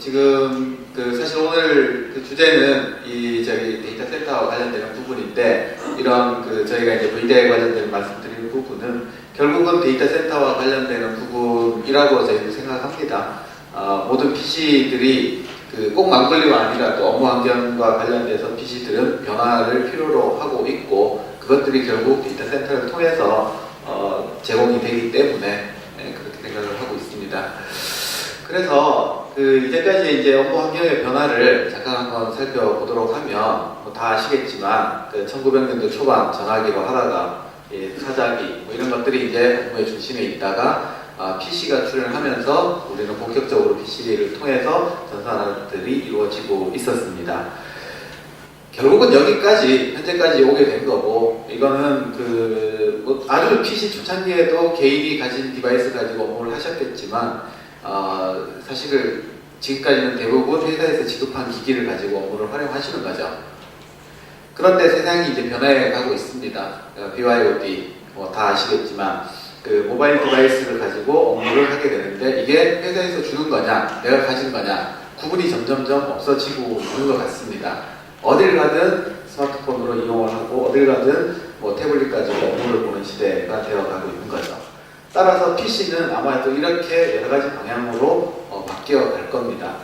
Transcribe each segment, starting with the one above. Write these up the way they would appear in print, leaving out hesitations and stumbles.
지금 사실 오늘 주제는 이 저희 데이터 센터와 관련되는 부분인데, 이런 저희가 이제 VDI 관련된 말씀드리는 부분은 결국은 데이터 센터와 관련되는 부분이라고 저희는 생각합니다. 모든 PC들이 꼭 망블리가 아니라도 업무 환경과 관련돼서 PC들은 변화를 필요로 하고 있고, 그것들이 결국 데이터 센터를 통해서 제공이 되기 때문에 그렇게 생각을 하고 있습니다. 그래서 이제까지 이제 업무 환경의 변화를 잠깐 한번 살펴보도록 하면, 다 아시겠지만 1900년도 초반 전화기로 하다가 사자기 이런 것들이 이제 업무의 중심에 있다가 PC가 출현하면서 우리는 본격적으로 PC를 통해서 전산화들이 이루어지고 있었습니다. 결국은 여기까지 현재까지 오게 된 거고, 이거는 아주 PC 초창기에도 개인이 가진 디바이스 가지고 업무를 하셨겠지만, 사실은 지금까지는 대부분 회사에서 지급한 기기를 가지고 업무를 활용하시는 거죠. 그런데 세상이 이제 변화해 가고 있습니다. BYOD 다 아시겠지만 모바일 디바이스를 가지고 업무를 하게 되는데, 이게 회사에서 주는 거냐 내가 가진 거냐 구분이 점점점 없어지고 있는 것 같습니다. 어딜 가든 스마트폰으로 이용을 하고 어딜 가든 태블릿 가지고 업무를 보는 시대가 되어가고 있는 거죠. 따라서 PC는 아마도 이렇게 여러 가지 방향으로 바뀌어 갈 겁니다.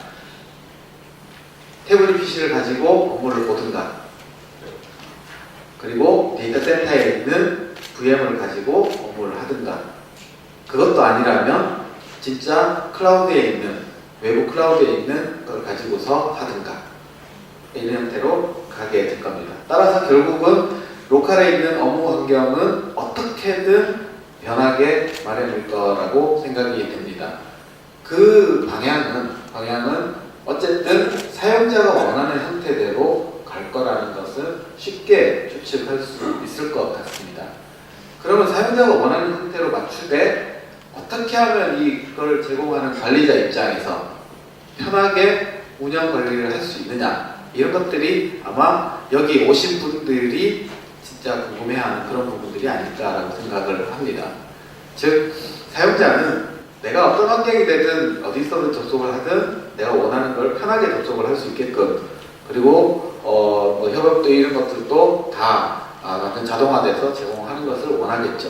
태블릿 PC를 가지고 업무를 보든가, 그리고 데이터 센터에 있는 VM을 가지고 업무를 하든가, 그것도 아니라면 진짜 클라우드에 있는, 외부 클라우드에 있는 걸 가지고서 하든가, 이런 형태로 가게 될 겁니다. 따라서 결국은 로컬에 있는 업무 환경은 어떻게든 변하게 마련일 거라고 생각이 됩니다. 그 방향은 어쨌든 사용자가 원하는 형태대로 갈 거라는 것은 쉽게 추측할 수 있을 것 같습니다. 그러면 사용자가 원하는 형태로 맞추되 어떻게 하면 이걸 제공하는 관리자 입장에서 편하게 운영 관리를 할 수 있느냐, 이런 것들이 아마 여기 오신 분들이 진짜 궁금해하는 그런 부분들이 아닐까라고 생각을 합니다. 즉, 사용자는 내가 어떤 환경이 되든 어디서든 접속을 하든 내가 원하는 걸 편하게 접속을 할 수 있게끔, 그리고 협업도 이런 것들도 다 완전 자동화돼서 제공하는 것을 원하겠죠.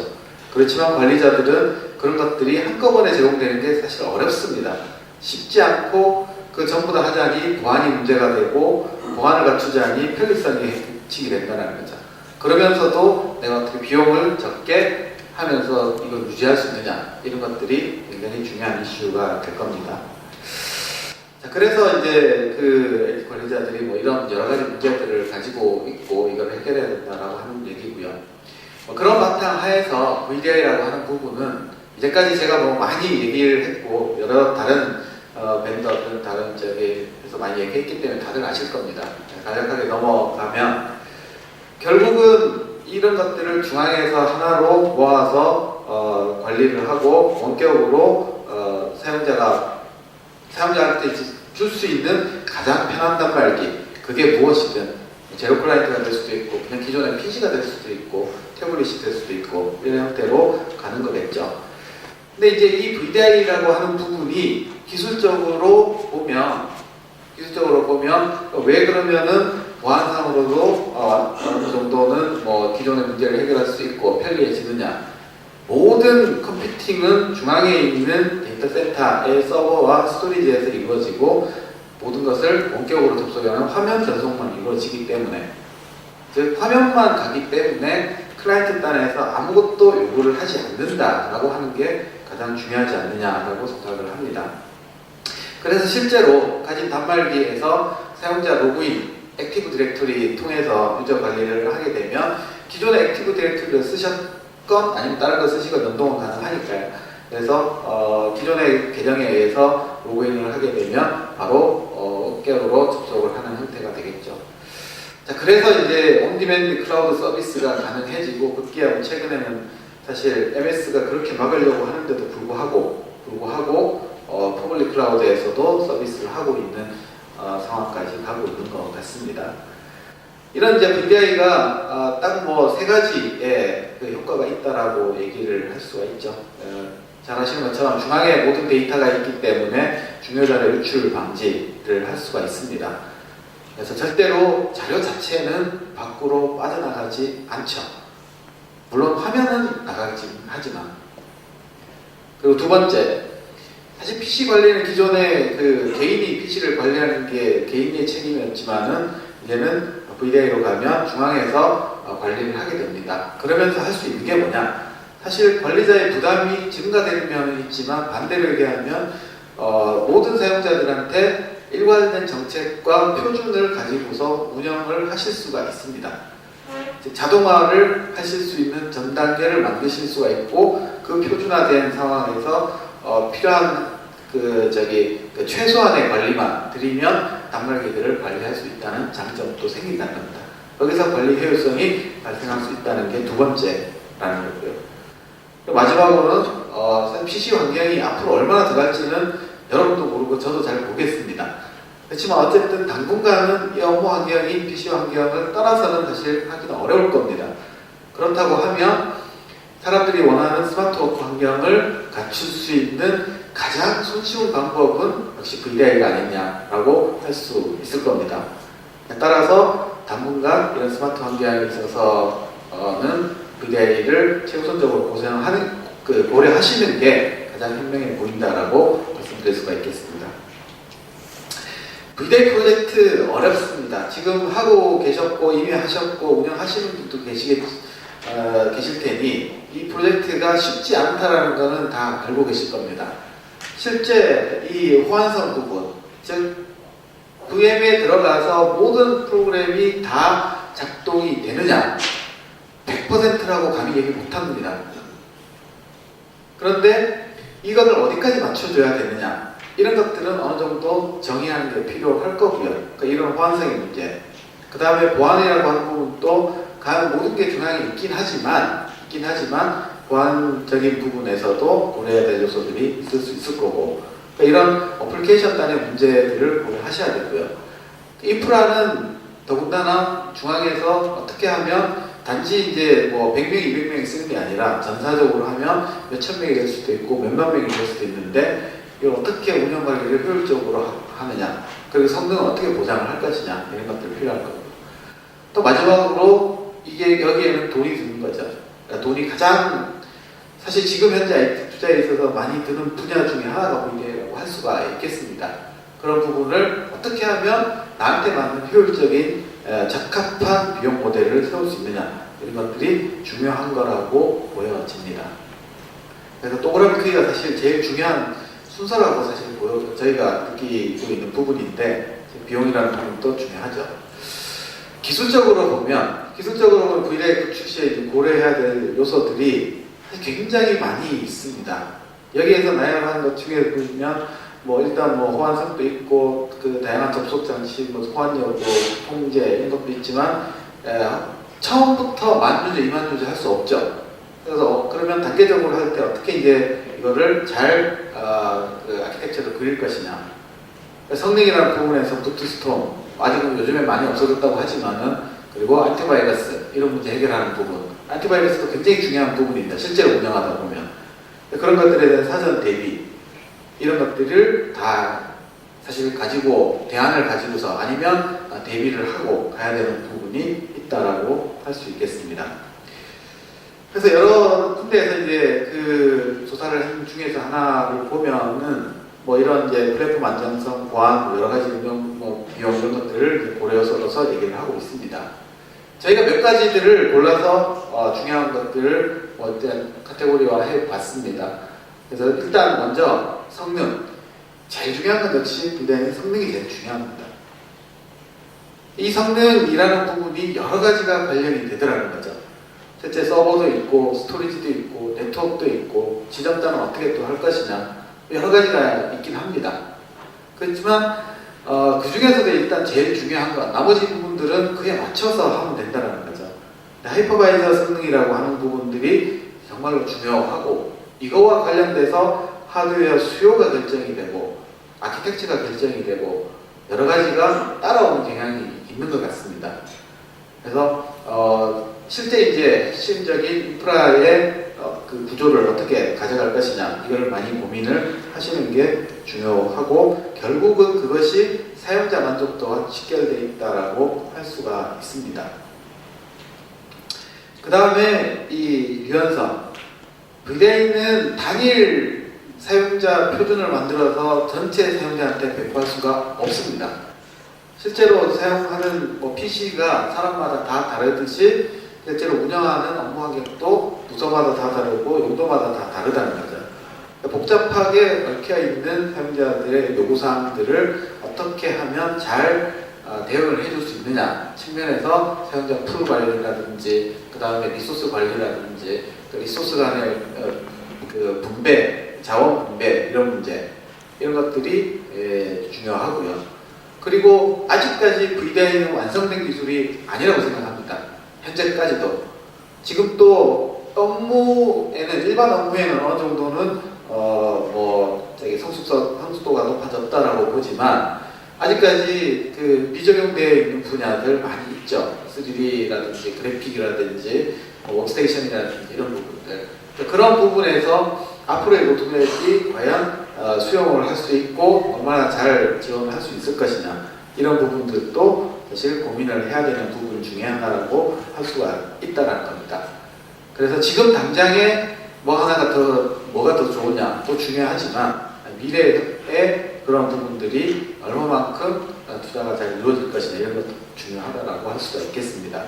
그렇지만 관리자들은 그런 것들이 한꺼번에 제공되는 게 사실 어렵습니다. 쉽지 않고 전부 다 하자니 보안이 문제가 되고, 보안을 갖추자니 편리성이 해치게 된다는 거죠. 그러면서도 내가 어떻게 비용을 적게 하면서 이걸 유지할 수 있느냐, 이런 것들이 굉장히 중요한 이슈가 될 겁니다. 자, 그래서 이제 관리자들이 이런 여러 가지 문제들을 가지고 있고 이걸 해결해야 된다라고 하는 얘기고요. 그런 바탕 하에서 VDI라고 하는 부분은 이제까지 제가 많이 얘기를 했고, 여러 다른 벤더들, 다른 쪽에서 많이 얘기했기 때문에 다들 아실 겁니다. 간략하게 넘어가면, 결국은 이런 것들을 중앙에서 하나로 모아서 관리를 하고 원격으로 사용자한테 줄 수 있는 가장 편한 단말기, 그게 무엇이든 제로 클라이언트가 될 수도 있고 그냥 기존의 PC가 될 수도 있고 태블릿이 될 수도 있고, 이런 형태로 가는 거겠죠. 근데 이제 이 VDI라고 하는 부분이 기술적으로 보면 왜 그러면은 보안상으로도 어느 정도는 기존의 문제를 해결할 수 있고 편리해지느냐. 모든 컴퓨팅은 중앙에 있는 데이터 센터의 서버와 스토리지에서 이루어지고, 모든 것을 원격으로 접속하는 화면 전송만 이루어지기 때문에, 즉 화면만 가기 때문에 클라이언트 단에서 아무것도 요구를 하지 않는다라고 하는 게 가장 중요하지 않느냐라고 생각을 합니다. 그래서 실제로 가진 단말기에서 사용자 로그인, 액티브 디렉토리 통해서 유저 관리를 하게 되면 기존의 액티브 디렉토리를 쓰셨건 아니면 다른 거 쓰시건 연동은 가능하니까요. 그래서 기존의 계정에 의해서 로그인을 하게 되면 바로 깨우로 접속을 하는 형태가 되겠죠. 자, 그래서 이제 온디맨드 클라우드 서비스가 가능해지고, 급기야 최근에는 사실 MS가 그렇게 막으려고 하는데도 불구하고 퍼블릭 클라우드에서도 서비스를 하고 있는 상황까지 가고 있는 것 같습니다. 이런 이제 VDI가 딱 세 가지의 효과가 있다라고 얘기를 할 수가 있죠. 잘 아시는 것처럼 중앙에 모든 데이터가 있기 때문에 중요 자료 유출 방지를 할 수가 있습니다. 그래서 절대로 자료 자체는 밖으로 빠져나가지 않죠. 물론 화면은 나가긴 하지만. 그리고 두 번째, 사실 PC 관리는 기존에 그 개인이 PC를 관리하는 게 개인의 책임이었지만은 이제는 VDI로 가면 중앙에서 관리를 하게 됩니다. 그러면서 할 수 있는 게 뭐냐? 사실 관리자의 부담이 증가되는 면은 있지만 반대로 얘기하면 모든 사용자들한테 일관된 정책과 표준을 가지고서 운영을 하실 수가 있습니다. 자동화를 하실 수 있는 전 단계를 만드실 수가 있고 그 표준화된 상황에서 필요한 그 최소한의 관리만 드리면 단말기들을 관리할 수 있다는 장점도 생긴다는 겁니다. 여기서 관리 효율성이 발생할 수 있다는 게 두 번째라는 거고요. 마지막으로는 PC 환경이 앞으로 얼마나 더 갈지는 여러분도 모르고 저도 잘 모르겠습니다. 그렇지만 어쨌든 당분간은 이 업무 환경이 PC 환경을 떠나서는 사실 하기는 어려울 겁니다. 그렇다고 하면 사람들이 원하는 스마트워크 환경을 갖출 수 있는 가장 손쉬운 방법은 역시 VDI가 아니냐라고 할 수 있을 겁니다. 따라서 당분간 이런 스마트 환경에 있어서는 VDI를 최우선적으로 고려하시는 게 가장 현명해 보인다라고 말씀드릴 수가 있겠습니다. VDI 프로젝트 어렵습니다. 지금 하고 계셨고 이미 하셨고 운영하시는 분도 계실 테니 이 프로젝트가 쉽지 않다라는 것은 다 알고 계실 겁니다. 실제 이 호환성 부분, 즉 VM에 들어가서 모든 프로그램이 다 작동이 되느냐 100%라고 감히 얘기 못합니다. 그런데 이것을 어디까지 맞춰줘야 되느냐 이런 것들은 어느 정도 정의하는 게 필요할 거고요. 그러니까 이런 호환성의 문제, 그 다음에 보안이라고 하는 부분도 모든 게 중앙에 있긴 하지만 보안적인 부분에서도 고려해야 될 요소들이 있을 수 있을 거고, 그러니까 이런 어플리케이션 단의 문제들을 고려하셔야 되고요. 인프라는 더군다나 중앙에서 어떻게 하면 단지 이제 뭐 100명, 200명이 쓰는 게 아니라 전사적으로 하면 몇천 명이 될 수도 있고 몇만 명이 될 수도 있는데 이걸 어떻게 운영 관리를 효율적으로 하느냐, 그리고 성능을 어떻게 보장을 할 것이냐 이런 것들이 필요할 거고, 또 마지막으로 이게 여기에는 돈이 드는 거죠. 그러니까 돈이 가장 사실 지금 현재 IT 투자에 있어서 많이 드는 분야 중에 하나가 VDI라고 할 수가 있겠습니다. 그런 부분을 어떻게 하면 나한테 맞는 효율적인 적합한 비용 모델을 세울 수 있느냐 이런 것들이 중요한 거라고 보여집니다. 그래서 동그라미 크기가 사실 제일 중요한 순서라고 사실 저희가 느끼고 있는 부분인데 비용이라는 부분도 중요하죠. 기술적으로 보면 VDI 출시에 고려해야 될 요소들이 굉장히 많이 있습니다. 여기에서 나열한 것 중에 보면 일단 호환성도 있고 그 다양한 접속 장치, 호환 여부, 통제 이런 것도 있지만 처음부터 10,000유저, 20,000유저 할 수 없죠. 그래서 그러면 단계적으로 할 때 어떻게 이제 이거를 잘 그 아키텍처를 그릴 것이냐. 성능이라는 부분에서 부트스톰 아직은 요즘에 많이 없어졌다고 하지만은, 그리고 안티바이러스 이런 문제 해결하는 부분, 안티바이러스도 굉장히 중요한 부분입니다. 실제로 운영하다 보면 그런 것들에 대한 사전 대비 이런 것들을 다 사실 대안을 가지고서 아니면 대비를 하고 가야 되는 부분이 있다라고 할 수 있겠습니다. 그래서 여러 군데에서 이제 그 조사를 한 중에서 하나를 보면은 이런 이제 플랫폼 안정성, 보안, 여러 가지 운영, 비용 이런 것들을 고려해서 얘기를 하고 있습니다. 저희가 몇 가지들을 골라서 중요한 것들을 카테고리화해 봤습니다. 그래서 일단 먼저 성능. 제일 중요한 건 역시 VDI는 성능이 제일 중요합니다. 이 성능이라는 부분이 여러 가지가 관련이 되더라는 거죠. 실제 서버도 있고, 스토리지도 있고, 네트워크도 있고, 지점장은 어떻게 또 할 것이냐, 여러 가지가 있긴 합니다. 그렇지만 그 중에서도 일단 제일 중요한 건 나머지 부분들은 그에 맞춰서 하면 된다는 거죠. 하이퍼바이저 성능이라고 하는 부분들이 정말로 중요하고, 이거와 관련돼서 하드웨어 수요가 결정이 되고 아키텍처가 결정이 되고 여러 가지가 따라오는 경향이 있는 것 같습니다. 그래서 실제 이제 핵심적인 인프라의 그 구조를 어떻게 가져갈 것이냐 이걸 많이 고민을 하시는 게 중요하고 결국은 그것이 사용자 만족도와 직결되어 있다라고 할 수가 있습니다. 그 다음에 이 유연성. VDI는 단일 사용자 표준을 만들어서 전체 사용자한테 배포할 수가 없습니다. 실제로 사용하는 PC가 사람마다 다 다르듯이 실제로 운영하는 업무 환경도 부서마다 다 다르고 용도마다 다 다르다는 거죠. 복잡하게 얽혀 있는 사용자들의 요구사항들을 어떻게 하면 잘 대응을 해줄 수 있느냐 측면에서 사용자 풀 관리라든지 그 다음에 리소스 관리라든지 리소스 간의 그 분배, 자원 분배 이런 문제 이런 것들이 중요하고요. 그리고 아직까지 VDI는 완성된 기술이 아니라고 생각합니다. 현재까지도. 지금 또 업무에는 일반 업무에는 어느 정도는 성숙도가 높아졌다라고 보지만 아직까지 그 미적용되어 있는 분야들 많이 있죠. 3D라든지 그래픽이라든지 워크스테이션이라든지 이런 부분들. 그런 부분에서 앞으로의 로드맵이 과연 수용을 할 수 있고 얼마나 잘 지원을 할 수 있을 것이냐 이런 부분들도 사실 고민을 해야 되는 부분 중에 하나라고 할 수가 있다는 겁니다. 그래서 지금 당장에 뭐가 더 좋으냐 또 중요하지만 미래에 그런 부분들이 얼마만큼 투자가 잘 이루어질 것이냐 이런 것도 중요하다고 할 수가 있겠습니다.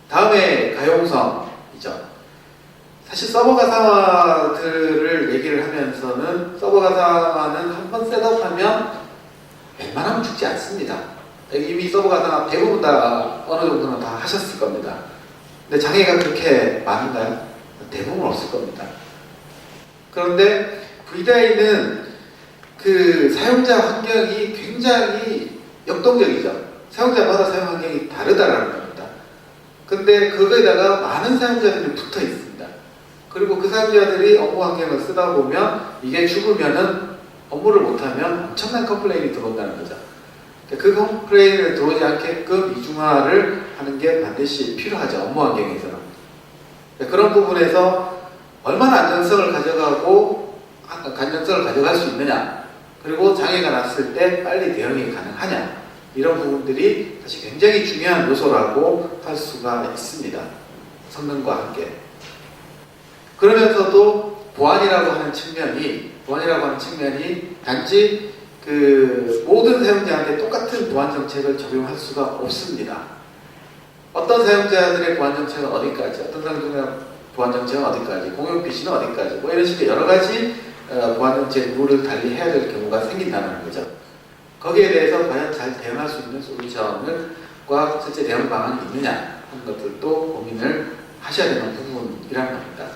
다음에 가용성이죠. 사실 서버 가상화들을 얘기를 하면서는 서버 가상화는 한번 셋업하면 웬만하면 죽지 않습니다. 이미 서버 가상화 대부분 다 어느 정도는 다 하셨을 겁니다. 근데 장애가 그렇게 많은가요? 대부분 없을 겁니다. 그런데 VDI는 그 사용자 환경이 굉장히 역동적이죠. 사용자마다 사용 환경이 다르다라는 겁니다. 근데 그거에다가 많은 사용자들이 붙어 있습니다. 그리고 그 사용자들이 업무 환경을 쓰다 보면 이게 죽으면은 업무를 못하면 엄청난 컴플레인이 들어온다는 거죠. 그 컴플레인을 들어오지 않게끔 이중화를 하는 게 반드시 필요하죠. 업무 환경에서는. 그런 부분에서 얼마나 안정성을 가져갈 수 있느냐, 그리고 장애가 났을 때 빨리 대응이 가능하냐, 이런 부분들이 사실 굉장히 중요한 요소라고 할 수가 있습니다. 성능과 함께. 그러면서도 보안이라고 하는 측면이 단지 그 모든 사용자한테 똑같은 보안 정책을 적용할 수가 없습니다. 어떤 사용자들의 보안 정책은 어디까지, 어떤 사용자의 보안 정책은 어디까지, 공용 PC는 어디까지, 뭐 이런 식의 여러 가지 보안 정책 룰을 달리해야 될 경우가 생긴다는 거죠. 거기에 대해서 과연 잘 대응할 수 있는 솔루션과 실제 대응 방안이 있느냐 하는 것들도 고민을 하셔야 되는 부분이라는 겁니다.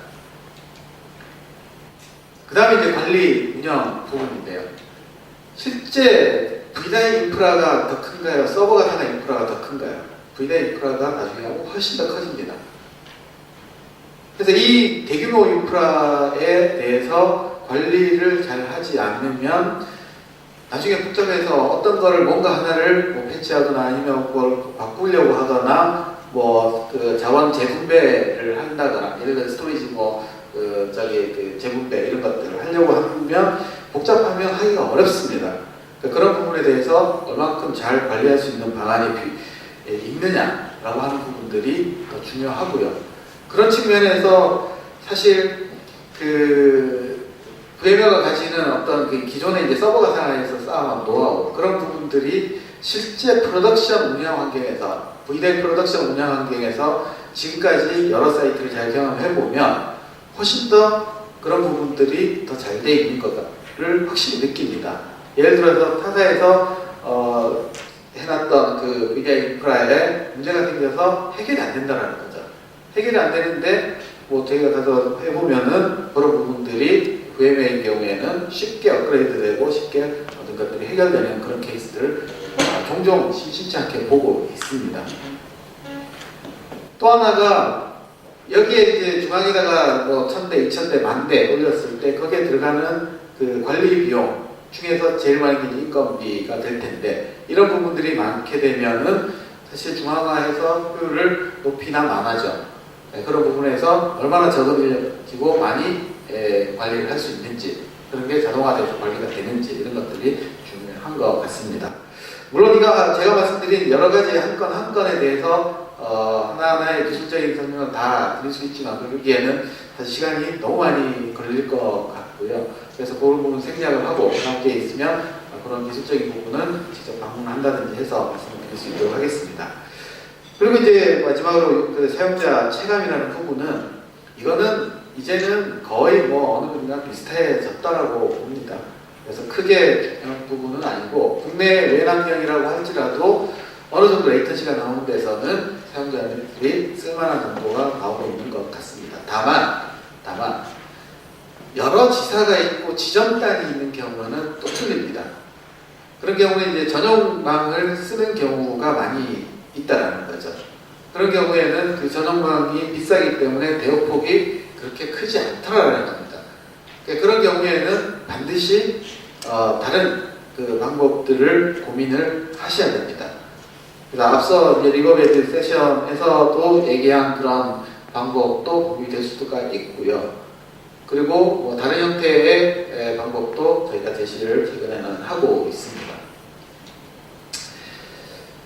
그 다음에 이제 관리 운영 부분인데요. 실제 VDI 인프라가 더 큰가요? 서버 가상화 인프라가 더 큰가요? VDI 인프라가 나중에 하고 훨씬 더 커집니다. 그래서 이 대규모 인프라에 대해서 관리를 잘 하지 않으면 나중에 복잡해서 어떤 거를 뭔가 하나를 패치하거나 아니면 그걸 바꾸려고 하거나 그 자원 재분배를 한다거나 예를 들어 스토리지 재분배 이런 것들을 하려고 하면 복잡하면 하기가 어렵습니다. 그런 부분에 대해서 얼만큼 잘 관리할 수 있는 방안이 있느냐라고 하는 부분들이 더 중요하고요. 그런 측면에서 사실 VMware가 가지는 어떤 기존의 이제 서버 가상화에서 쌓아온 노하우 그런 부분들이 실제 프로덕션 운영 환경에서 VDI 프로덕션 운영 환경에서 지금까지 여러 사이트를 잘 경험해 보면 훨씬 더 그런 부분들이 더 잘 돼 있는 것을 확실히 느낍니다. 예를 들어서 타사에서 해놨던 그 VDI 인프라에 문제가 생겨서 해결이 안 된다는 거죠. 해결이 안 되는데 저희가 가서 해보면은 그런 부분들이 VMware의 경우에는 쉽게 업그레이드되고 쉽게 어떤 것들이 해결되는 그런 케이스들을 종종 심심치 않게 보고 있습니다. 또 하나가 여기에 이제 중앙에다가 1000대, 2000대, 10,000대 올렸을 때 거기에 들어가는 그 관리 비용 중에서 제일 많이 드는 인건비가 될 텐데 이런 부분들이 많게 되면은 사실 중앙화해서 효율을 높이나 마나죠. 그런 부분에서 얼마나 적은 인력 기고 많이 관리를 할 수 있는지 그런 게 자동화돼서 관리가 되는지 이런 것들이 중요한 것 같습니다. 물론 제가 말씀드린 여러 가지 한 건 한 건에 대해서 하나하나의 기술적인 설명을 다 드릴 수 있지만 그러기에는 사실 시간이 너무 많이 걸릴 것 같고요. 그래서 그런 부분 생략을 하고 다음 기회에 있으면 그런 기술적인 부분은 직접 방문한다든지 해서 말씀을 드릴 수 있도록 하겠습니다. 그리고 이제 마지막으로 그 사용자 체감이라는 부분은 이거는 이제는 거의 뭐 어느 분이나 비슷해졌다라고 봅니다. 그래서 크게 중요한 부분은 아니고 국내 외환환경이라고 할지라도 어느 정도 레이턴시가 나오는 데서는 사용자들이 쓸만한 정도가 나오고 있는 것 같습니다. 다만 여러 지사가 있고 지점단이 있는 경우는 또 틀립니다. 그런 경우에 이제 전용망을 쓰는 경우가 많이 있다라는 거죠. 그런 경우에는 그 전용망이 비싸기 때문에 대역폭이 그렇게 크지 않다라는 겁니다. 그런 경우에는 반드시 다른 그 방법들을 고민을 하셔야 됩니다. 그래서 앞서 리버베드 세션에서도 얘기한 그런 방법도 고민될 수가 있고요. 그리고 뭐 다른 형태의 방법도 저희가 제시를 최근에는 하고 있습니다.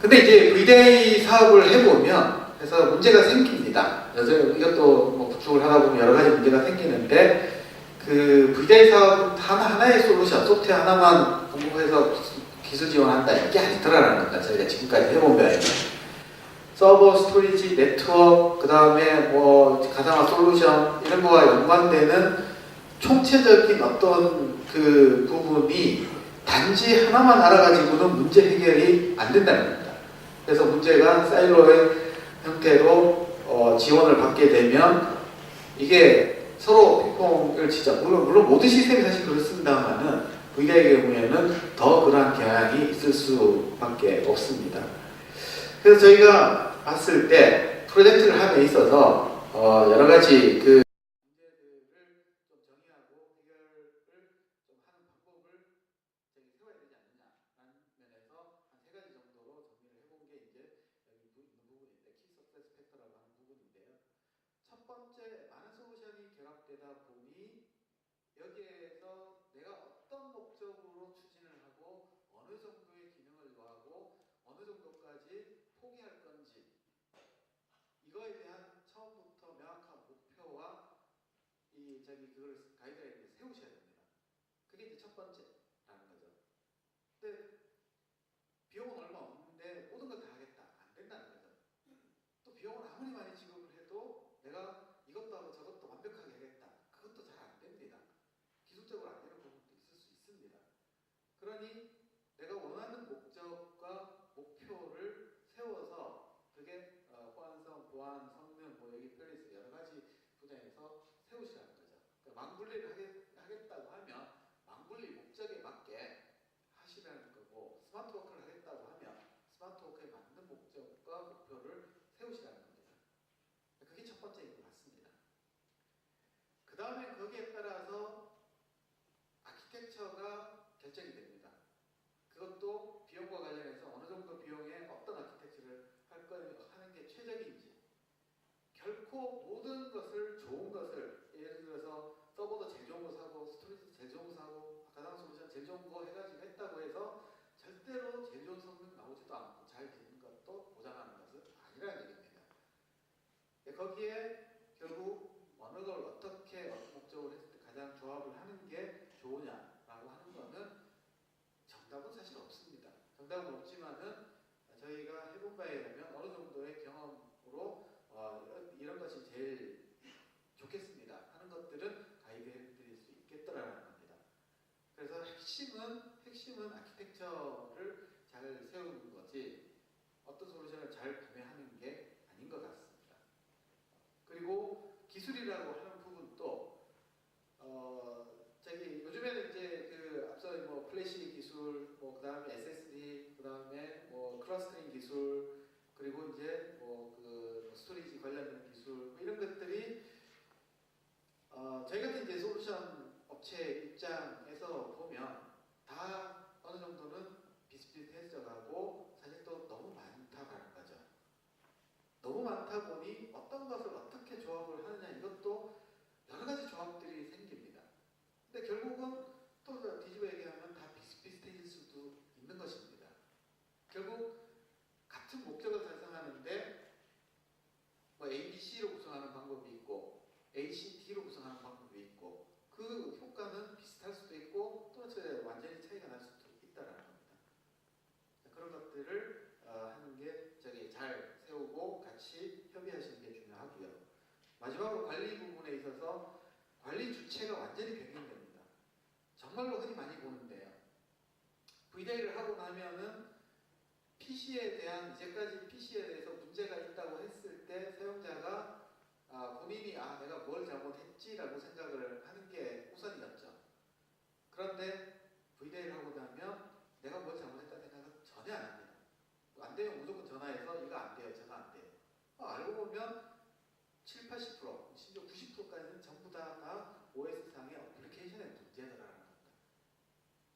근데 이제 VDA 사업을 해보면 그래서 문제가 생깁니다. 이것도 뭐 구축을 하다 보면 여러 가지 문제가 생기는데 그 VDA 사업 하나의 솔루션, 소프트웨어 하나만 공부해서 기술 지원한다 이게 아니더라라는 겁니다. 저희가 지금까지 해보면 서버, 스토리지, 네트워크, 그 다음에 뭐 가상화 솔루션 이런 거와 연관되는 총체적인 어떤 그 부분이 단지 하나만 알아가지고는 문제 해결이 안 된다는 겁니다. 그래서 문제가 사일로의 형태로 지원을 받게 되면 이게 서로 핑퐁을 치자. 물론 모든 시스템이 사실 그렇습니다만은 VDA의 경우에는 더 그러한 경향이 있을 수밖에 없습니다. 그래서 저희가 봤을 때 프로젝트를 함에 있어서 여러 가지 그 문제들을 좀 정의하고 해결을 좀 하는 방법을 저희 세워야 되지 않느냐라는 면에서 한 세 가지 정도로 정리를 해본 게 이제 여기 있는 부분인데 키 석세스 팩터라고 하는 부분인데요. 첫 번째, 많은 솔루션이 결합되다 보니 여기에서 내가 어떤 목적으로 추진을 하고 어느 정도의 기능을 요하고 어느 정도까지 포기할 건지 이거에 대한 처음부터 명확한 목표와 그걸 가이드라인을 세우셔야 됩니다. 그게 이제 첫 번째라는 거죠. 근데 비용은 얼마 없는데 모든 걸 다 하겠다 안 된다는 거죠. 또 비용을 아무리 많이 지급을 해도 내가 이것도 하고 저것도 완벽하게 하겠다 그것도 잘 안 됩니다. 기술적으로 안 되는 부분도 있을 수 있습니다. 그러니 내가 원하는 목적과 목표를 세워서 그게 호환성, 보안, 성능, 뭐 여기 플레이스 여러 가지 분야에서 세우시라는 거죠. 그러니까 망분리를 하겠다고 하면 망분리 목적에 맞게 하시라는 거고 스마트워크를 하겠다고 하면 스마트워크에 맞는 목적과 목표를 세우시라는 겁니다. 그게 첫 번째인 것 같습니다. 그 다음에 거기에 따라서 아키텍처가 결정이 됩니다. 그것도 비용과 관련해서 어느 정도 비용에 어떤 아키텍처를 하는 게 최적인지 결코 모든 것을 좋은 것을 예를 들어서 서버도 제일 좋은 거 사고 스토리지도 제일 좋은 거 사고 가상 솔루션 제일 좋은 거 해가지고 했다고 해서 절대로 제일 좋은 성능 나오지도 않고 잘 되는 것도 보장하는 것은 아니라는 얘기입니다. 거기에 결국 어느 걸 어떻게 어떤 목적으로 했을 때 가장 조합을 하는 게 좋으냐라고 하는 거는 정답은 사실 없습니다. 정답은 없지만은 저희가 해본 바에 의하면 어느 정도의 경험으로 이런 것이 제일 좋겠습니다 하는 것들은 가이드해 드릴 수 있겠더라는 겁니다. 그래서 핵심은 아키텍처를 잘 세우는 거지 어떤 솔루션을 잘 구매하는 게 아닌 것 같습니다. 그리고 기술이라고 하는 부분도 요즘에는 이제 그 앞서 뭐 플래시 기술, 뭐 그 다음에 SSD, 그 다음에 뭐 클러스터링 기술, 그리고 이제 뭐 그 스토리지 관련된 기술 뭐 이런 것들이 저희 같은 이제 솔루션 업체 입장에서 보면 다 어느 정도는 비슷비슷해져 가고 사실 또 너무 많다라는 거죠. 너무 많다 보니 어떤 것을 어떻게 조합을 하느냐 이것도 여러 가지 조합들이 생깁니다. 근데 결국은 마지막으로 관리 부분에 있어서 관리 주체가 완전히 변경됩니다. 정말로 흔히 많이 보는데요. VDI를 하고 나면은 PC에 대한, 이제까지 PC에 대해서 문제가 있다고 했을 때 사용자가 본인이 내가 뭘 잘못했지라고 생각을 하는 게 우선이었죠. 그런데 VDI를 하고 나면 내가 뭘 잘못했다는 생각은 전혀 안 합니다. 안 되면 무조건 전화해서 이거 안 돼요, 저거 안 돼요. 알고 보면 7, 80%, 심지어 90%까지는 전부 다 OS상의 어플리케이션의 문제더라는 겁니다.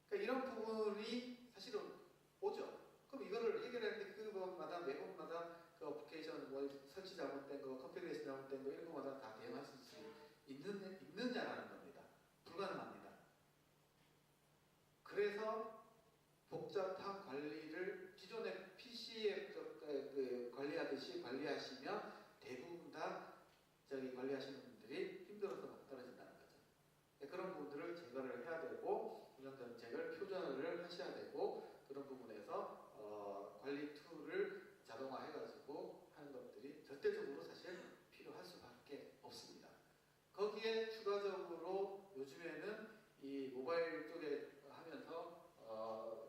그러니까 이런 부분이 사실은 오죠. 그럼 이거를 해결하는데 그거마다 매번마다 그 어플리케이션 설치 잘못된 거, 컨피그레이션 잘못된 거 이런 거마다 다 대응할 수 있느냐라는 겁니다. 불가능합니다. 그래서 복잡한 관리를 기존의 PC에 관리하듯이 관리하시면 대부분 다 관리하시는 분들이 힘들어서 막 떨어진다는 거죠. 그런 부분들을 제거를 해야 되고, 운영 정책을 표준화를 하셔야 되고, 그런 부분에서 관리 툴을 자동화해가지고 하는 것들이 절대적으로 사실 필요할 수밖에 없습니다. 거기에 추가적으로 요즘에는 이 모바일 쪽에 하면서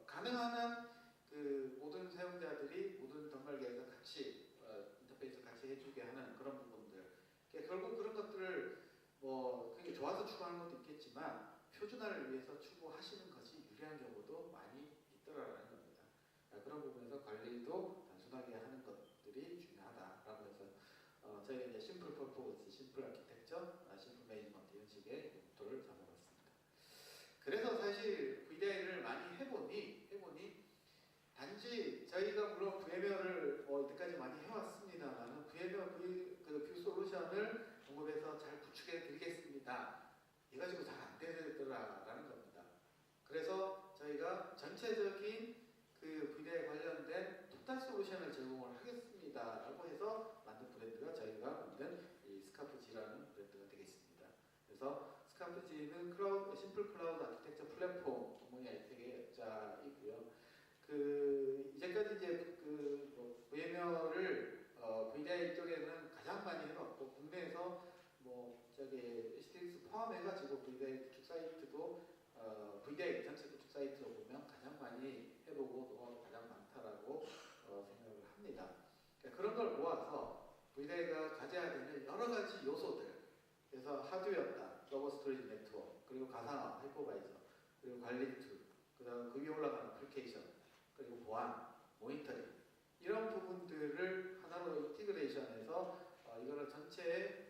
가능한 한 그 모든 사용자들이 모든 덩달계에서 같이 인터페이스 같이 해주게 하는 그런 부분들. 결국 그런 것들을 그게 좋아서 추구하는 것도 있겠지만 표준화를 위해서 추구하시는 것이 유리한 경우도 많이 있더라라는 겁니다. 그런 부분에서 관리도 단순하게 하는 것들이 중요하다라고 해서 저희가 이제 심플 퍼포먼스, 심플 아키텍처, 심플 매니지먼트 이런 식의 목표를 잡아봤습니다. 그래서 사실 VDI를 많이 해보니 단지 저희가 물론 VMware를 이때까지 많이 해왔습니다만 VMware 뷰 솔루션을 공급해서 잘 구축해 드리겠습니다. 이 가지고 잘 안 되더라라는 겁니다. 그래서 저희가 전체적인 그 VDI 관련된 토탈 솔루션을 제공을 하겠습니다라고 해서 만든 브랜드가 저희가 만든 이 스카프지라는 브랜드가 되겠습니다. 그래서 스카프지는 심플 클라우드 아키텍처 플랫폼 동문이 되게 짝이고요. 이제까지 이제 VMware를 VDI 쪽에는 가장 많이 해봤고, 국내에서 HDX 포함해가지고 VDI 구축 사이트도 VDI 전체 구축 사이트로 보면 가장 많이 해보고 노하우가 가장 많다라고 생각을 합니다. 그러니까 그런 걸 모아서 VDI가 가져야 되는 여러 가지 요소들, 그래서 하드웨어다, 서버 스토리지 네트워크, 그리고 가상화, 하이퍼바이저, 그리고 관리 툴, 그 다음 그 위에 올라가는 애플리케이션, 그리고 보안, 모니터링 이런 부분들을 하나로 인티그레이션해서 이거를 전체의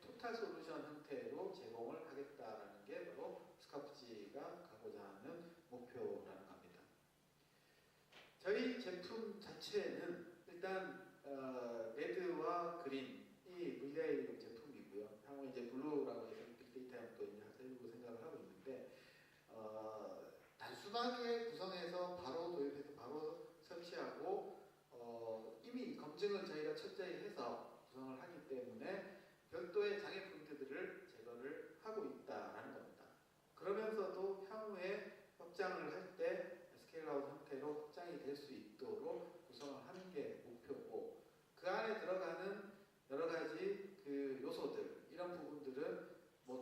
토탈 솔루션 형태로 제공을 하겠다라는 게 바로 스카프지가 가고자 하는 목표라는 겁니다. 저희 제품 자체는 일단 레드와 그린이 VDI 제품이고요. 향후 이제 블루라고 해서 빅데이터형도 이제 하려고 생각을 하고 있는데 단순하게 구성해서 바로 도입해서 바로 설치하고 이미 검증을 저희가 철저히 해서 구성을 하기 때문에 별도의 장애 포인트들을 제거를 하고 있다는 겁니다. 그러면서도 향후에 확장을 할 때 스케일아웃 형태로 확장이 될 수 있도록 구성을 하는 게 목표고, 그 안에 들어가는 여러 가지 그 요소들, 이런 부분들은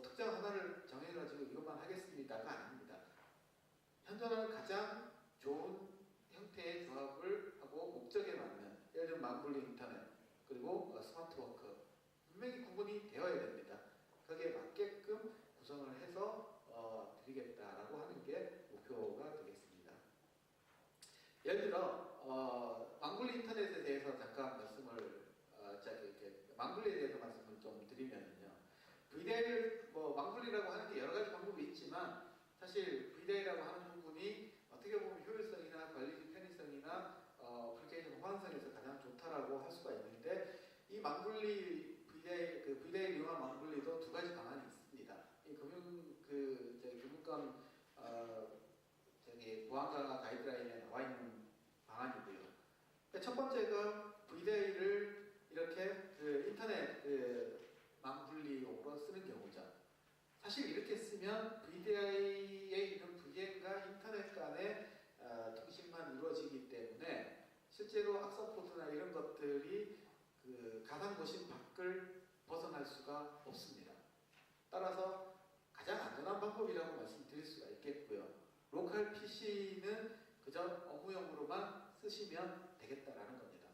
특정 하나를 정해가지고 이것만 하겠습니다가 아닙니다. 현존하는 가장 좋은 형태의 조합을 하고 목적에 맞는, 예를 들면 만블리 인터넷, 그리고 스마트워크, 분명히 구분이 되어야 됩니다. 거기에 맞게끔 구성을 해서 드리겠다라고 하는 게 목표가 되겠습니다. 예를 들어 만블리 인터넷에 대해서 잠깐 말씀을 만블리에 대해서 말씀을 좀 드리면요. VDI를 만블리라고 하는 게 여러 가지 방법이 있지만 사실 VDI라고 하는 부분이 어떻게 보면 효율성이나 관리 편의성이나 어플리케이션 호환성에서 가장 좋다라고 할 수가 있는데, 이 만블리 VDI 이용한 만블리도 두 가지 방안이 있습니다. 이 금융권 보안 강화 가이드라인에 나와 있는 방안이고요. 첫 번째가 VDI를 이렇게 인터넷 만블리용으로 쓰는 경우죠. 사실 이렇게 쓰면 VDI에 있는 VM과 인터넷 간의 통신만 이루어지기 때문에 실제로 악성 코드나 이런 것들이 가상 도심 밖을 벗어나 벗어날 수가 없습니다. 따라서 가장 안전한 방법이라고 말씀드릴 수가 있겠고요. 로컬 PC는 그저 업무용으로만 쓰시면 되겠다라는 겁니다.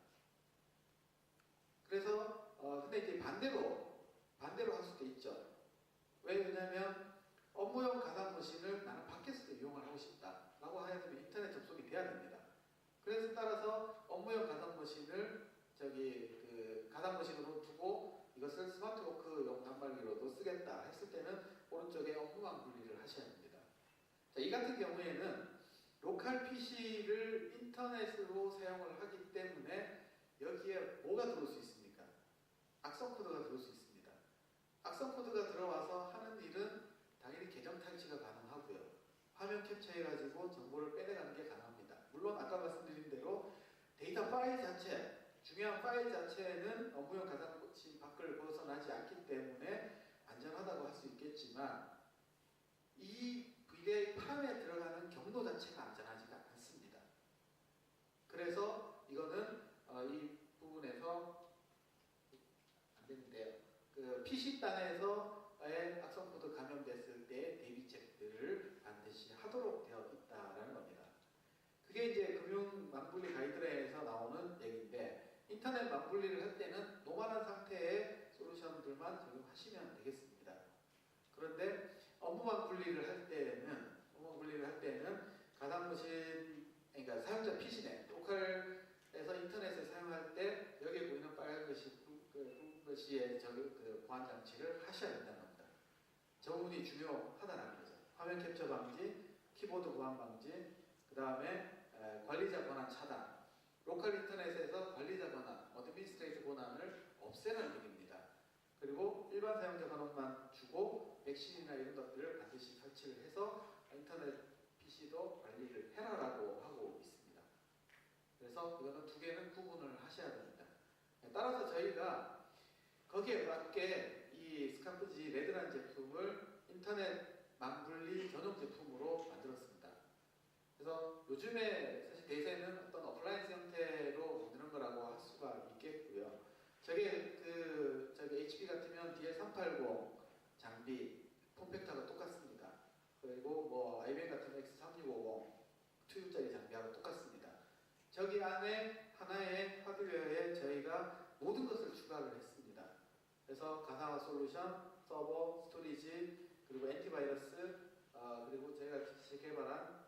그래서 근데 이제 반대로 할 수도 있죠. 왜냐하면 업무용 가상 머신을 나는 밖에서도 이용을 하고 싶다라고 하면 인터넷 접속이 돼야 됩니다. 그래서 따라서 업무용 가상 머신을 가상 머신으로 두고 이것을 스마트워크용 단말기로도 쓰겠다 했을 때는 오른쪽에 업무망 분리를 하셔야 합니다. 자, 이 같은 경우에는 로컬 PC를 인터넷으로 사용을 하기 때문에 여기에 뭐가 들어올 수 있습니까? 악성 코드가 들어올 수 있습니다. 악성 코드가 들어와서 하는 일은 당연히 계정 탈취가 가능하고요. 화면 캡처해가지고 정보를 빼내가는 게 가능합니다. 물론 아까 말씀드린 대로 데이터 파일 자체, 중요한 파일 자체는 업무용 가상 머신 밖을 벗어나지 않기 때문에 안전하다고 할 수 있겠지만 이 VDI 팜에 들어가는 경로 자체가 안전하지가 않습니다. 그래서 이거는 이 부분에서 안 되는데요. 그 PC단에서의 악성 코드 감염됐을 때 대비책들을 반드시 하도록 되어 있다라는 겁니다. 그게 이제 금융 망분리 가이드라인에서 나오는 얘기인데 인터넷 망분리를 할 때는 노멀한 상태의 솔루션들만 적용하시면 되겠습니다. 그런데 업무 망분리를 할 때는 가상 머신, 그러니까 사용자 PC넷, 로컬에서 인터넷을 사용할 때 여기에 보이는 빨간 글씨의 보안 장치를 하셔야 된다는 겁니다. 저 부분이 중요하다는 거죠. 화면 캡처 방지, 키보드 보안 방지, 그 다음에 관리자 권한 차단, 로컬 인터넷에서 관리자 권한, 어드미니스트레이터 권한을 없애는 얘기입니다. 그리고 일반 사용자 권한만 주고 백신이나 이런 것들을 반드시 설치를 해서 인터넷 PC도 관리를 해라라고 하고 있습니다. 그래서 이거는 두 개는 구분을 하셔야 됩니다. 따라서 저희가 거기에 맞게 이 스카프지 레드라는 제품을 인터넷 망분리 전용 제품으로 만들었습니다. 그래서 요즘에 사실 대세는 어떤 어플라이언스 형태로 만드는 거라고 할 수가 있겠고요. 저게 HP 같으면 DL380 장비 폼팩터가 똑같습니다. 그리고 뭐 IBM 같은 X3650 2U짜리 장비하고 똑같습니다. 저기 안에 하나의 하드웨어에 저희가 모든 것을 추가를 했습니다. 그래서 가상화 솔루션, 서버, 스토리지, 그리고 엔티바이러스, 그리고 저희가 개발한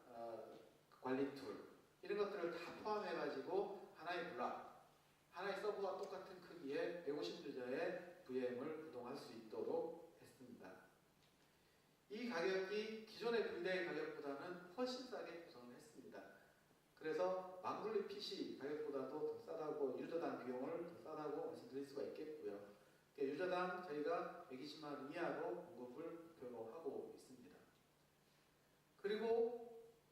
관리 툴 이런 것들을 다 포함해가지고 하나의 블락, 하나의 서버와 똑같은 크기의 150유저의 VM을 구동할 수 있도록 했습니다. 이 가격이 기존의 VDI 가격보다는 훨씬 싸게 구성을 했습니다. 그래서 망분리 PC 가격보다도 더 싸다고, 유저당 비용을 더 싸다고 말씀드릴 수가 있겠고요. 유저당 저희가 120만원 이하로 공급을 목표로 하고 있습니다. 그리고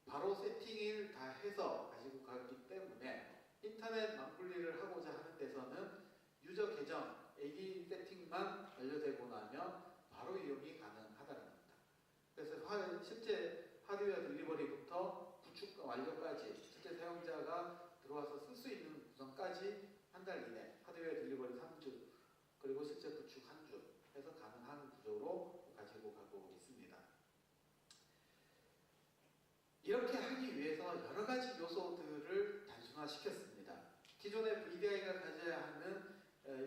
바로 세팅을 다 해서 가지고 가기 때문에 인터넷 망분리를 하고자 하는 데서는 유저 계정 AD 세팅만 완료되고 나면 바로 이용이 가능하다는 겁니다. 그래서 실제 하드웨어 딜리버리부터 구축 완료까지 실제 사용자가 들어와서 쓸 수 있는 구성까지 한 달 이내, 하드웨어 딜리버리 3주, 그리고 실제 구축 1주 해서 가능한 구조로 가지고 가고 있습니다. 이렇게 하기 위해서 여러 가지 요소들을 단순화시켰습니다. 기존의 VDI가 가져야 하는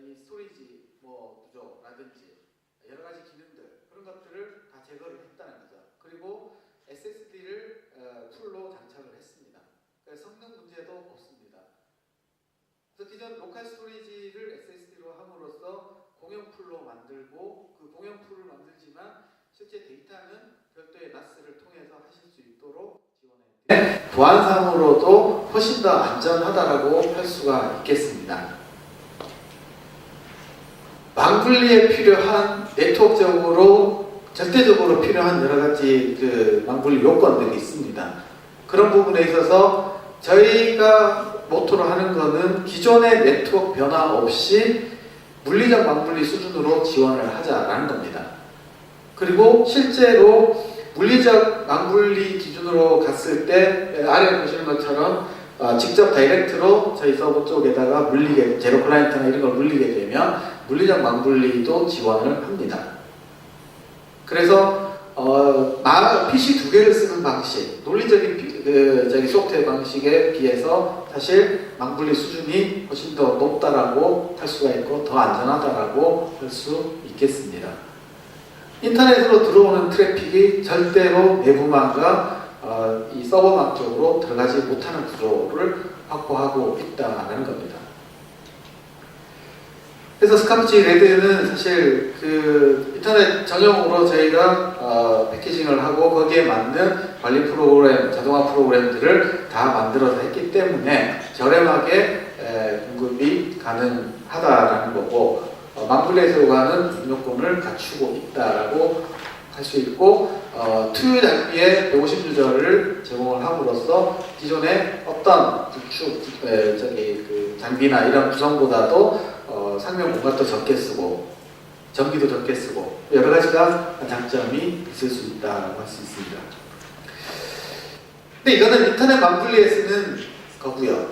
이 스토리지 구조라든지 여러 가지 기능들, 그런 것들을 다 제거를 했다는 거죠. 그리고 SSD를 풀로 장착을 했습니다. 그래서 성능 문제도 없습니다. 그래서 기존 로컬 스토리지를 SSD로 함으로써 공용 풀로 만들고, 그 공용 풀을 만들지만 실제 데이터는 별도의 NAS를 통해서 하실 수 있도록 지원해 드립니다. 보안상으로도 훨씬 더 안전하다라고 할 수가 있겠습니다. 망분리에 필요한 네트워크적으로 절대적으로 필요한 여러 가지 망분리 요건들이 있습니다. 그런 부분에 있어서 저희가 모토로 하는 것은 기존의 네트워크 변화 없이 물리적 망분리 수준으로 지원을 하자라는 겁니다. 그리고 실제로 물리적 망분리 기준으로 갔을 때 아래 보시는 것처럼 직접 다이렉트로 저희 서버 쪽에다가 물리게, 제로 클라이언트나 이런 걸 물리게 되면 물리적 망분리도 지원을 합니다. 그래서 PC 두 개를 쓰는 방식, 논리적인 소프트웨어 방식에 비해서 사실 망분리 수준이 훨씬 더 높다라고 할 수가 있고 더 안전하다라고 할 수 있겠습니다. 인터넷으로 들어오는 트래픽이 절대로 내부망과 이 서버망 쪽으로 들어가지 못하는 구조를 확보하고 있다는 겁니다. 그래서 스카프지 레드는 사실 그 인터넷 전용으로 저희가 패키징을 하고 거기에 맞는 관리 프로그램, 자동화 프로그램들을 다 만들어서 했기 때문에 저렴하게 공급이 가능하다라는 거고 망분리에 들어가는 요건을 갖추고 있다라고 할 수 있고 투유 장비에 150유저를 제공을 함으로써 기존의 어떤 그 장비나 이런 구성보다도 상명 공간도 적게 쓰고 전기도 적게 쓰고 여러 가지가 장점이 있을 수 있다고 할 수 있습니다. 근데 이거는 인터넷 망분리에 쓰는 거고요.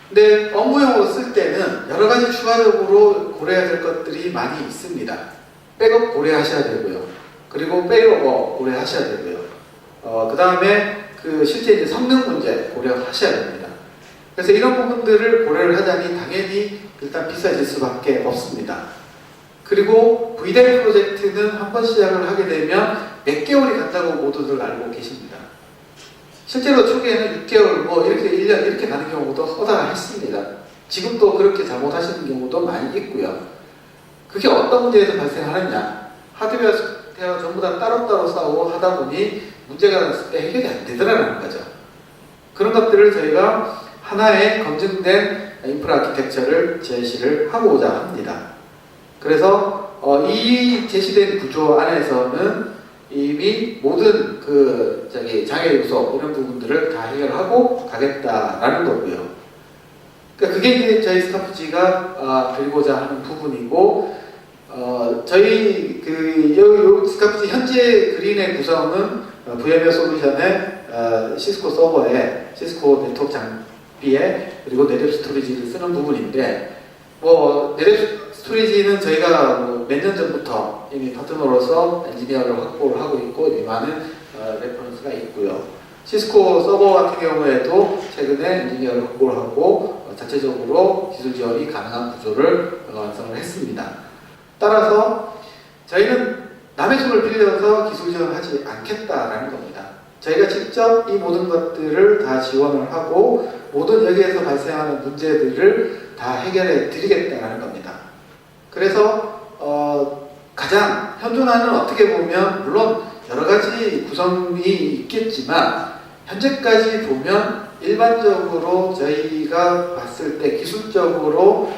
근데 업무용으로 쓸 때는 여러 가지 추가적으로 고려해야 될 것들이 많이 있습니다. 백업 고려하셔야 되고요. 그리고 페일오버 고려하셔야 되고요. 그 다음에 실제 이제 성능 문제 고려하셔야 됩니다. 그래서 이런 부분들을 고려를 하자니 당연히 일단 비싸질 수밖에 없습니다. 그리고 VDI 프로젝트는 한번 시작을 하게 되면 몇 개월이 간다고 모두들 알고 계십니다. 실제로 초기에는 6개월, 뭐 이렇게 1년 이렇게 가는 경우도 허다했습니다. 지금도 그렇게 잘못하시는 경우도 많이 있고요. 그게 어떤 문제에서 발생하느냐? 하드웨어 전부 다 따로따로 싸우고 하다 보니 문제가 났을 때 해결이 안 되더라는 거죠. 그런 것들을 저희가 하나의 검증된 인프라 아키텍처를 제시를 하고자 합니다. 그래서 이 제시된 구조 안에서는 이미 모든 장애 요소 이런 부분들을 다 해결하고 가겠다라는 거고요. 그러니까 그게 이제 저희 스카프지가 드리고자 하는 부분이고, 저희 요 스카프지 현재 그린의 구성은 VMware 솔루션의 시스코 서버에 시스코 네트워크 장비에 그리고 네랩 스토리지를 쓰는 부분인데, 네랩 스토리지는 저희가 몇 년 전부터 이미 파트너로서 엔지니어를 확보를 하고 있고 이미 많은 레퍼런스가 있고요. 시스코 서버 같은 경우에도 최근에 엔지니어를 확보를 하고 자체적으로 기술 지원이 가능한 구조를 완성을 했습니다. 따라서 저희는 남의 손을 빌려서 기술 지원을 하지 않겠다라는 겁니다. 저희가 직접 이 모든 것들을 다 지원을 하고 모든 여기에서 발생하는 문제들을 다 해결해 드리겠다는 겁니다. 그래서 가장 현존하는 어떻게 보면 물론 여러 가지 구성이 있겠지만 현재까지 보면 일반적으로 저희가 봤을 때 기술적으로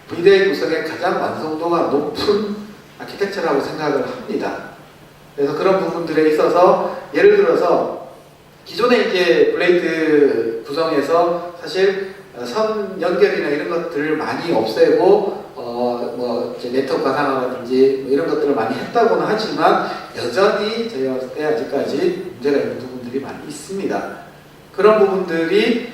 VDI 구성의 가장 완성도가 높은 아키텍처라고 생각을 합니다. 그래서 그런 부분들에 있어서 예를 들어서 기존의 이제 블레이드 구성에서 사실 선 연결이나 이런 것들을 많이 없애고 이제 네트워크 가상화라든지 이런 것들을 많이 했다고는 하지만 여전히 저희가 봤을 때 아직까지 문제가 있는 부분들이 많이 있습니다. 그런 부분들이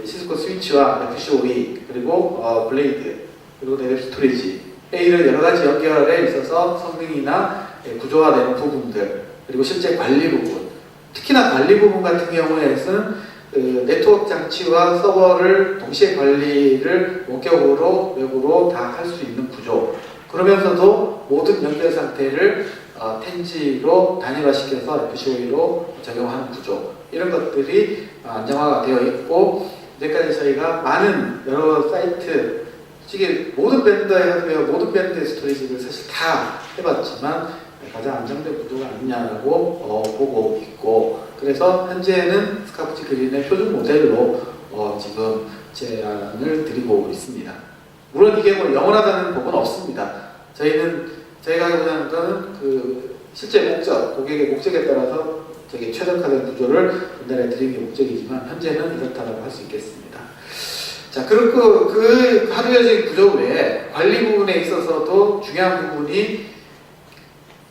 시스코 스위치와 FCOE 그리고 블레이드 그리고 네랩 스토리지 이런 여러 가지 연결에 있어서 성능이나 구조화되는 부분들 그리고 실제 관리 부분, 특히나 관리 부분 같은 경우에는 네트워크 장치와 서버를 동시에 관리를 원격으로 외부로 다 할 수 있는 구조, 그러면서도 모든 연결 상태를 텐지로 단일화시켜서 FCOE로 적용하는 구조, 이런 것들이 안정화가 되어 있고, 이제까지 저희가 많은 여러 사이트, 솔직히 모든 밴더의 하드웨어, 모든 밴드의 스토리지를 사실 다 해봤지만 가장 안정된 구도가 아니냐라고 보고 있고, 그래서 현재는 스카프지 그린의 표준 모델로 지금 제안을 드리고 있습니다. 물론 이게 뭐 영원하다는 법은 없습니다. 저희가 하고자 하는 거는 실제 목적, 고객의 목적에 따라서 되게 최적화된 구조를 전달해 드리는 게 목적이지만 현재는 이렇다고 할 수 있겠습니다. 자, 그리고 그 하드웨어적인 구조 외에 관리 부분에 있어서도 중요한 부분이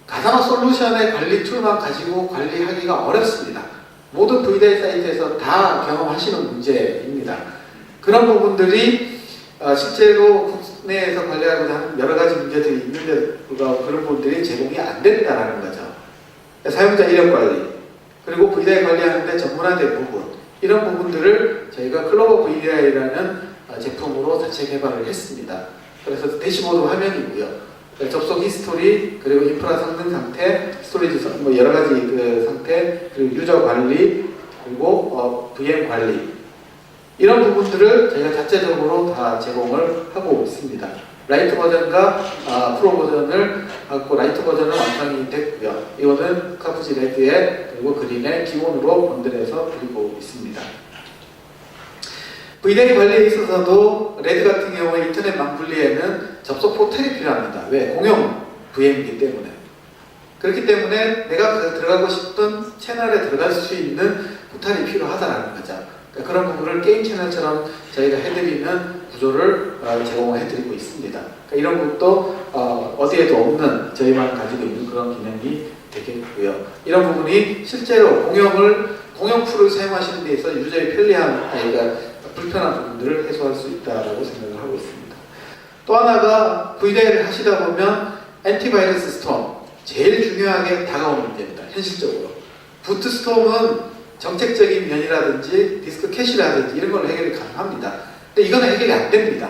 가상화 솔루션의 관리 툴만 가지고 관리하기가 어렵습니다. 모든 VDI 사이트에서 다 경험하시는 문제입니다. 그런 부분들이 실제로 내에서 관리하고자 하는 여러 가지 문제들이 있는데 불구하고 그런 부분들이 제공이 안 된다라는 거죠. 사용자 이력 관리, 그리고 VDI 관리하는데 전문화된 부분, 이런 부분들을 저희가 클로버 VDI라는 제품으로 자체 개발을 했습니다. 그래서 대시보드 화면이고요. 접속 히스토리, 그리고 인프라 성능 상태, 스토리지 뭐 여러 가지 그 상태, 그리고 유저 관리, 그리고 VM 관리, 이런 부분들을 저희가 자체적으로 다 제공을 하고 있습니다. 라이트 버전과 프로 버전을 갖고 라이트 버전은 완성이 됐고요. 이거는 카프지 레드에 그리고 그린에 기본으로 번들해서 드리고 있습니다. VDI 관리에 있어서도 레드 같은 경우에 인터넷 망분리에는 접속 포털이 필요합니다. 왜? 공용 VM이기 때문에. 그렇기 때문에 내가 들어가고 싶은 채널에 들어갈 수 있는 포털이 필요하다는 거죠. 그러니까 그런 부분을 게임 채널처럼 저희가 해드리는 구조를 제공해드리고 있습니다. 그러니까 이런 부분도 어디에도 없는 저희만 가지고 있는 그런 기능이 되겠고요. 이런 부분이 실제로 공용 풀을 사용하시는 데 있어서 유저의 편리함, 그러니까 불편한 부분들을 해소할 수 있다고 생각을 하고 있습니다. 또 하나가 VDI를 하시다 보면 엔티바이러스 스톰, 제일 중요하게 다가오는 문제입니다. 현실적으로. 부트 스톰은 정책적인 면이라든지 디스크 캐시라든지 이런 걸 해결이 가능합니다. 근데 이거는 해결이 안 됩니다.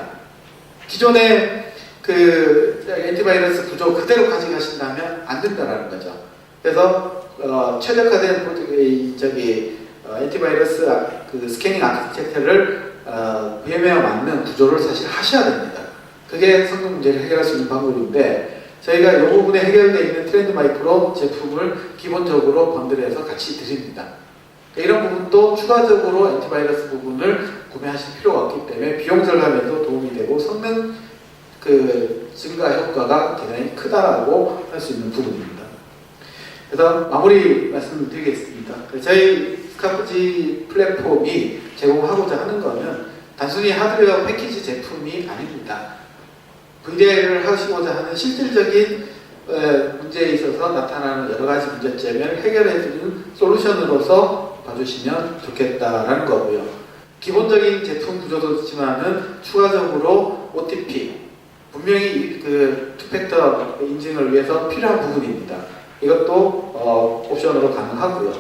기존의 그 엔티바이러스 구조 그대로 가져가신다면 안 된다는 거죠. 그래서 최적화된 엔티바이러스 그 스캐닝 아키텍처를 VM웨어 맞는 구조를 사실 하셔야 됩니다. 그게 성능 문제를 해결할 수 있는 방법인데 저희가 이 부분에 해결되어 있는 트렌드 마이크로 제품을 기본적으로 번들해서 같이 드립니다. 이런 부분도 추가적으로 엔티바이러스 부분을 구매하실 필요가 없기 때문에 비용 절감에도 도움이 되고 성능 그 증가 효과가 대단히 크다라고 할 수 있는 부분입니다. 그래서 마무리 말씀을 드리겠습니다. 저희 스카프지 플랫폼이 제공하고자 하는 것은 단순히 하드웨어 패키지 제품이 아닙니다. VDI를 하시고자 하는 실질적인 문제에 있어서 나타나는 여러 가지 문제점을 해결해주는 솔루션으로서 봐주시면 좋겠다라는 거고요. 기본적인 제품 구조도 있지만은 추가적으로 OTP, 분명히 그 투팩터 인증을 위해서 필요한 부분입니다. 이것도 옵션으로 가능하고요.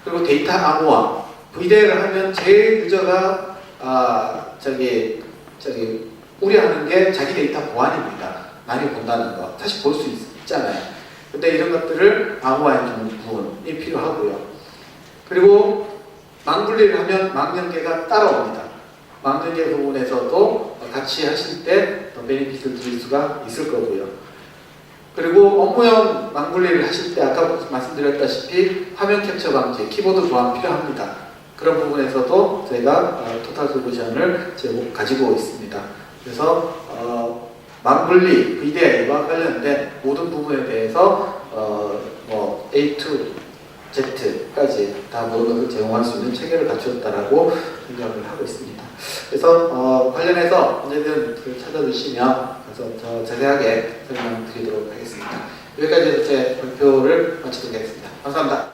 그리고 데이터 암호화, VDI를 하면 제일 유저가 우려하는 게 자기 데이터 보안입니다. 많이 본다는 거. 사실 볼 수 있잖아요. 근데 이런 것들을 암호화해주는 부분이 필요하고요. 그리고 망분리를 하면 망연계가 따라옵니다. 망연계 부분에서도 같이 하실 때 더 베네핏을 드릴 수가 있을 거고요. 그리고 업무용 망분리를 하실 때 아까 말씀드렸다시피 화면 캡처 방지, 키보드 보안 필요합니다. 그런 부분에서도 저희가 토탈 솔루션을 가지고 있습니다. 그래서 망분리, VDI와 관련된 모든 부분에 대해서 뭐 A to Z까지 다 모든 것을 제공할 수 있는 체계를 갖추었다라고 생각을 하고 있습니다. 그래서 관련해서 언제든 찾아주시면 그래서 더 자세하게 설명드리도록 하겠습니다. 여기까지 제 발표를 마치도록 하겠습니다. 감사합니다.